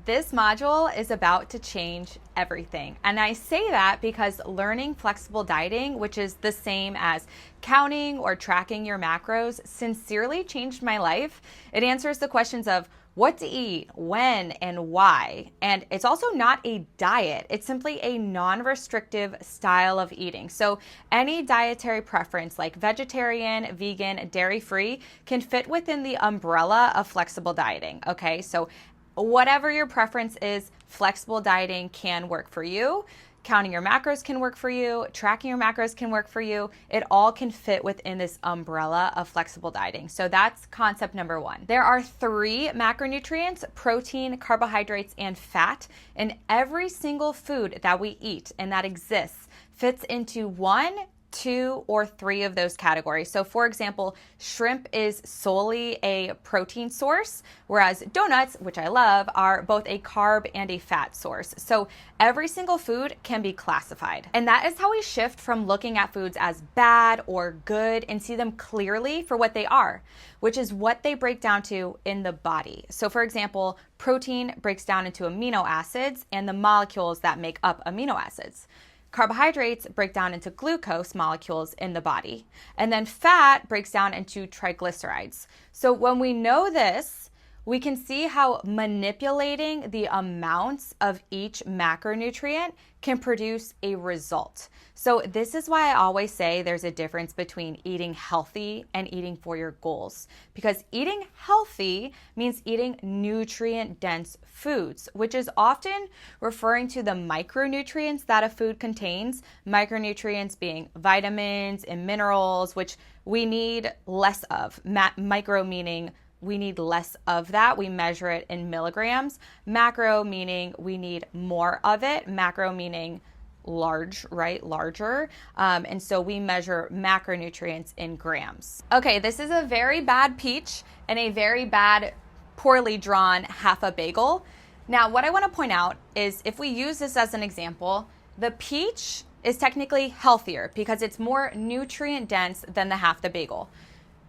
This module is about to change everything. And I say that because learning flexible dieting, which is the same as counting or tracking your macros, sincerely changed my life. It answers the questions of what to eat, when, and why. And it's also not a diet. It's simply a non-restrictive style of eating. So any dietary preference like vegetarian, vegan, dairy-free can fit within the umbrella of flexible dieting, okay? So whatever your preference is, flexible dieting can work for you. Counting your macros can work for you. Tracking your macros can work for you. It all can fit within this umbrella of flexible dieting. So that's concept number one. There are 3 macronutrients: protein, carbohydrates, and fat. And every single food that we eat and that exists fits into 1, 2, or 3 of those categories. So for example, shrimp is solely a protein source, whereas donuts, which I love, are both a carb and a fat source. So every single food can be classified. And that is how we shift from looking at foods as bad or good and see them clearly for what they are, which is what they break down to in the body. So for example, protein breaks down into amino acids and the molecules that make up amino acids. Carbohydrates break down into glucose molecules in the body. And then fat breaks down into triglycerides. So when we know this, we can see how manipulating the amounts of each macronutrient can produce a result. So this is why I always say there's a difference between eating healthy and eating for your goals. Because eating healthy means eating nutrient-dense foods, which is often referring to the micronutrients that a food contains. Micronutrients being vitamins and minerals, which we need less of. Micro meaning we need less of that. We measure it in milligrams. Macro meaning we need more of it. Macro meaning large, right? Larger. And so we measure macronutrients in grams. Okay, this is a very bad peach and a very bad, poorly drawn half a bagel. Now, what I want to point out is if we use this as an example, the peach is technically healthier because it's more nutrient dense than the half the bagel.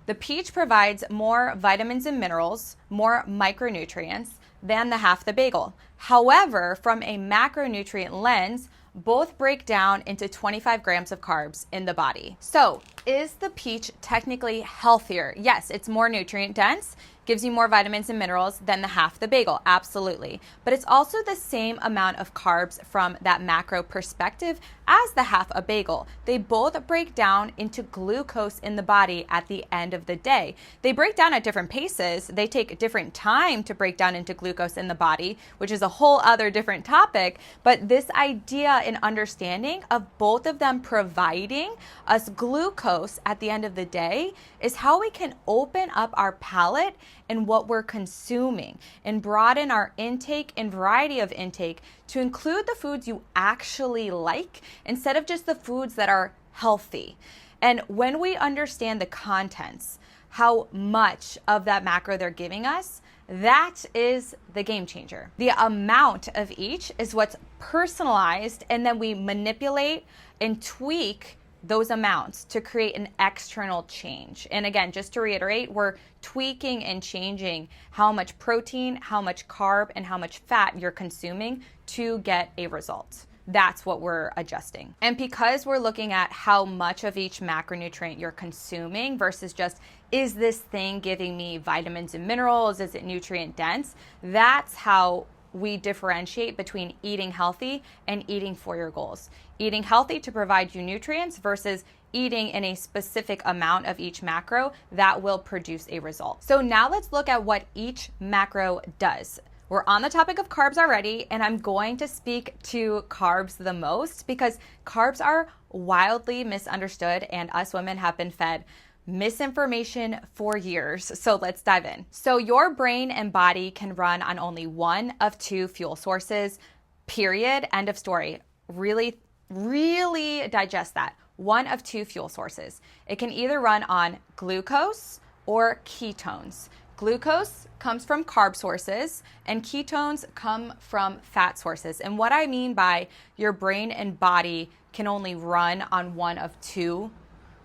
The peach provides more vitamins and minerals, more micronutrients than the half the bagel. However, from a macronutrient lens, both break down into 25 grams of carbs in the body. So, is the peach technically healthier? Yes, it's more nutrient dense, gives you more vitamins and minerals than the half the bagel, absolutely. But it's also the same amount of carbs from that macro perspective as the half a bagel. They both break down into glucose in the body at the end of the day. They break down at different paces. They take different time to break down into glucose in the body, which is a whole other different topic. But this idea and understanding of both of them providing us glucose at the end of the day is how we can open up our palate and what we're consuming and broaden our intake and variety of intake to include the foods you actually like instead of just the foods that are healthy. And when we understand the contents, how much of that macro they're giving us, that is the game changer. The amount of each is what's personalized, and then we manipulate and tweak those amounts to create an external change. And again, just to reiterate, we're tweaking and changing how much protein, how much carb, and how much fat you're consuming to get a result. That's what we're adjusting. And because we're looking at how much of each macronutrient you're consuming versus just, is this thing giving me vitamins and minerals? Is it nutrient dense? That's how we differentiate between eating healthy and eating for your goals. Eating healthy to provide you nutrients versus eating in a specific amount of each macro that will produce a result. So now let's look at what each macro does. We're on the topic of carbs already, and I'm going to speak to carbs the most because carbs are wildly misunderstood and us women have been fed misinformation for years. So let's dive in. So your brain and body can run on only one of 2 fuel sources, period, end of story. Really digest that. One of 2 fuel sources. It can either run on glucose or ketones. Glucose comes from carb sources and ketones come from fat sources. And what I mean by your brain and body can only run on one of 2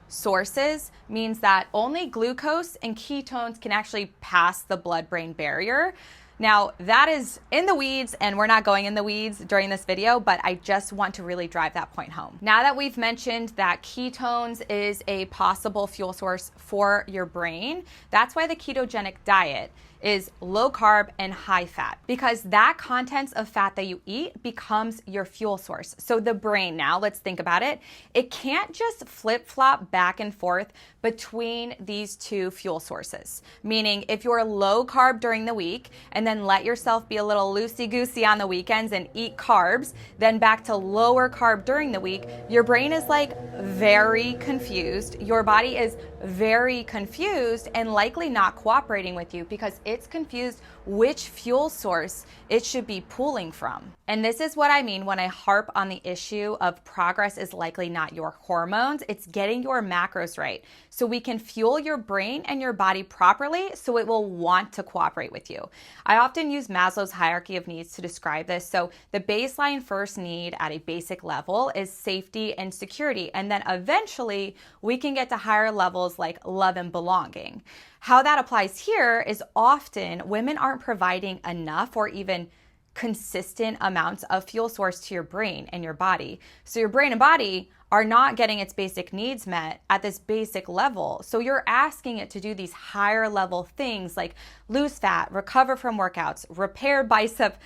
sources means that only glucose and ketones can actually pass the blood-brain barrier. Now, that is in the weeds, and we're not going in the weeds during this video, but I just want to really drive that point home. Now that we've mentioned that ketones is a possible fuel source for your brain, that's why the ketogenic diet is low carb and high fat, because that contents of fat that you eat becomes your fuel source. So the brain, now let's think about it. It can't just flip-flop back and forth between these two fuel sources. Meaning if you're low carb during the week and then let yourself be a little loosey-goosey on the weekends and eat carbs, then back to lower carb during the week, your brain is like very confused. Your body is very confused and likely not cooperating with you because it's confused which fuel source it should be pulling from. And this is what I mean when I harp on the issue of progress is likely not your hormones, it's getting your macros right. So we can fuel your brain and your body properly so it will want to cooperate with you. I often use Maslow's hierarchy of needs to describe this. So the baseline first need at a basic level is safety and security. And then eventually we can get to higher levels like love and belonging. How that applies here is often women aren't providing enough or even consistent amounts of fuel source to your brain and your body. So your brain and body are not getting its basic needs met at this basic level. So you're asking it to do these higher level things like lose fat, recover from workouts, repair bicep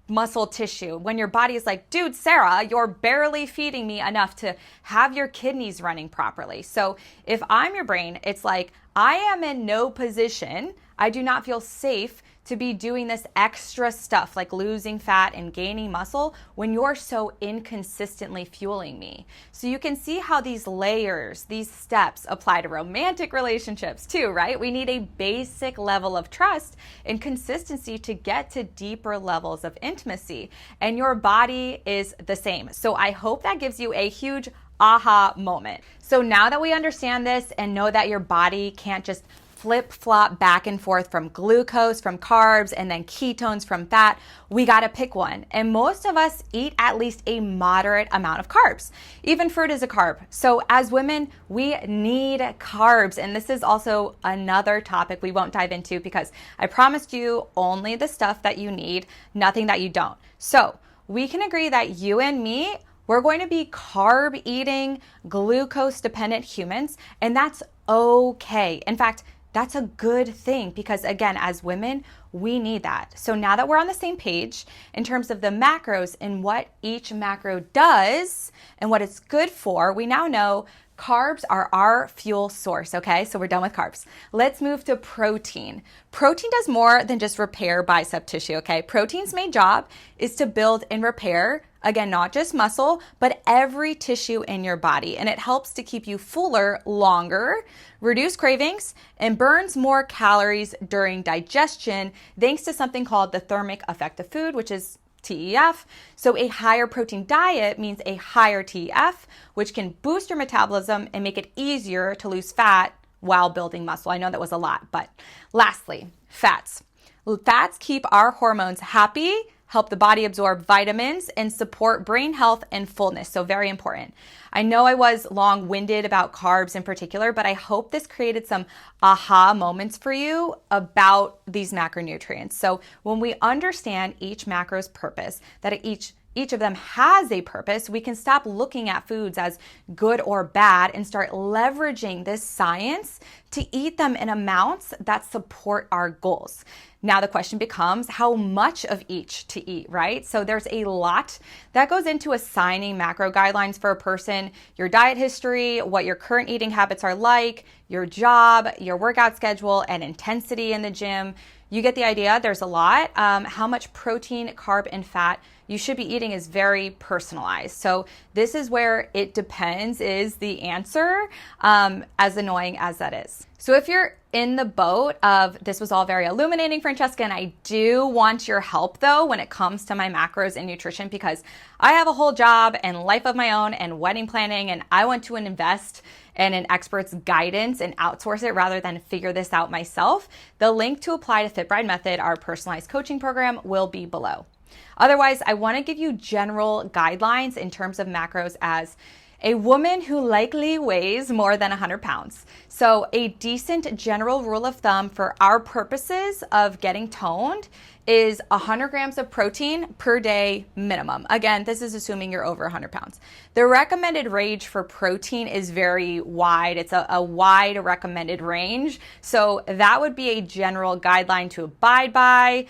muscle tissue, when your body is like, dude, Sarah, you're barely feeding me enough to have your kidneys running properly. So if I'm your brain, it's like, I am in no position, I do not feel safe to be doing this extra stuff like losing fat and gaining muscle when you're so inconsistently fueling me. So you can see how these layers, these steps apply to romantic relationships too, right? We need a basic level of trust and consistency to get to deeper levels of intimacy. And your body is the same. So I hope that gives you a huge aha moment. So now that we understand this and know that your body can't just flip-flop back and forth from glucose, from carbs, and then ketones from fat, we gotta pick one. And most of us eat at least a moderate amount of carbs. Even fruit is a carb. So as women, we need carbs. And this is also another topic we won't dive into because I promised you only the stuff that you need, nothing that you don't. So we can agree that you and me, we're going to be carb eating, glucose dependent humans, and that's okay. In fact, that's a good thing because again, as women, we need that. So now that we're on the same page in terms of the macros and what each macro does and what it's good for, we now know carbs are our fuel source, okay? So we're done with carbs. Let's move to protein. Protein does more than just repair bicep tissue, okay? Protein's main job is to build and repair, again, not just muscle, but every tissue in your body. And it helps to keep you fuller longer, reduce cravings, and burns more calories during digestion, thanks to something called the thermic effect of food, which is TEF. So a higher protein diet means a higher TEF, which can boost your metabolism and make it easier to lose fat while building muscle. I know that was a lot, but lastly, fats. Fats keep our hormones happy, help the body absorb vitamins, and support brain health and fullness. So very important. I know I was long-winded about carbs in particular, but I hope this created some aha moments for you about these macronutrients. So when we understand each macro's purpose, that each of them has a purpose, we can stop looking at foods as good or bad and start leveraging this science to eat them in amounts that support our goals. Now the question becomes how much of each to eat, right? So there's a lot that goes into assigning macro guidelines for a person, your diet history, what your current eating habits are like, your job, your workout schedule, and intensity in the gym. You get the idea, there's a lot. How much protein, carb, and fat you should be eating is very personalized. So this is where it depends is the answer, as annoying as that is. So if you're in the boat of this was all very illuminating, Francesca, and I do want your help though when it comes to my macros and nutrition because I have a whole job and life of my own and wedding planning and I want to invest in an expert's guidance and outsource it rather than figure this out myself, the link to apply to FitBride Method, our personalized coaching program, will be below. Otherwise, I want to give you general guidelines in terms of macros as a woman who likely weighs more than 100 pounds. So a decent general rule of thumb for our purposes of getting toned is 100 grams of protein per day minimum. Again, this is assuming you're over 100 pounds. The recommended range for protein is very wide. It's a wide recommended range. So that would be a general guideline to abide by,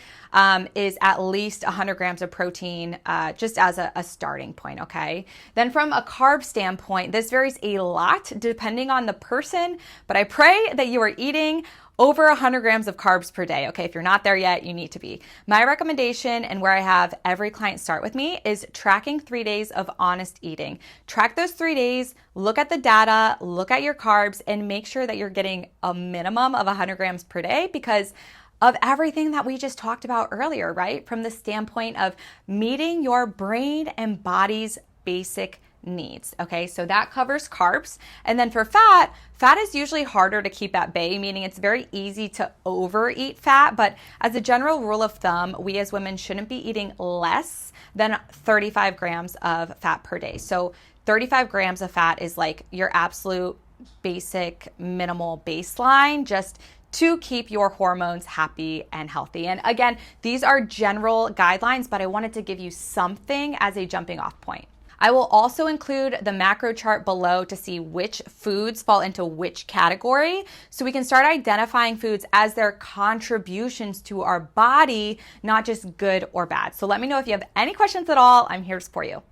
is at least 100 grams of protein just as a starting point, okay? Then from a carb standpoint, this varies a lot depending on the person, but I pray that you are eating over 100 grams of carbs per day. Okay, if you're not there yet, you need to be. My recommendation, and where I have every client start with me, is tracking 3 days of honest eating. Track those 3 days, look at the data, look at your carbs, and make sure that you're getting a minimum of 100 grams per day because of everything that we just talked about earlier, right? From the standpoint of meeting your brain and body's basic needs. Okay, so that covers carbs. And then for fat is usually harder to keep at bay, meaning it's very easy to overeat fat. But as a general rule of thumb, we as women shouldn't be eating less than 35 grams of fat per day. So 35 grams of fat is like your absolute basic minimal baseline, just to keep your hormones happy and healthy. And again, these are general guidelines, but I wanted to give you something as a jumping off point. I will also include the macro chart below to see which foods fall into which category so we can start identifying foods as their contributions to our body, not just good or bad. So let me know if you have any questions at all. I'm here to support you.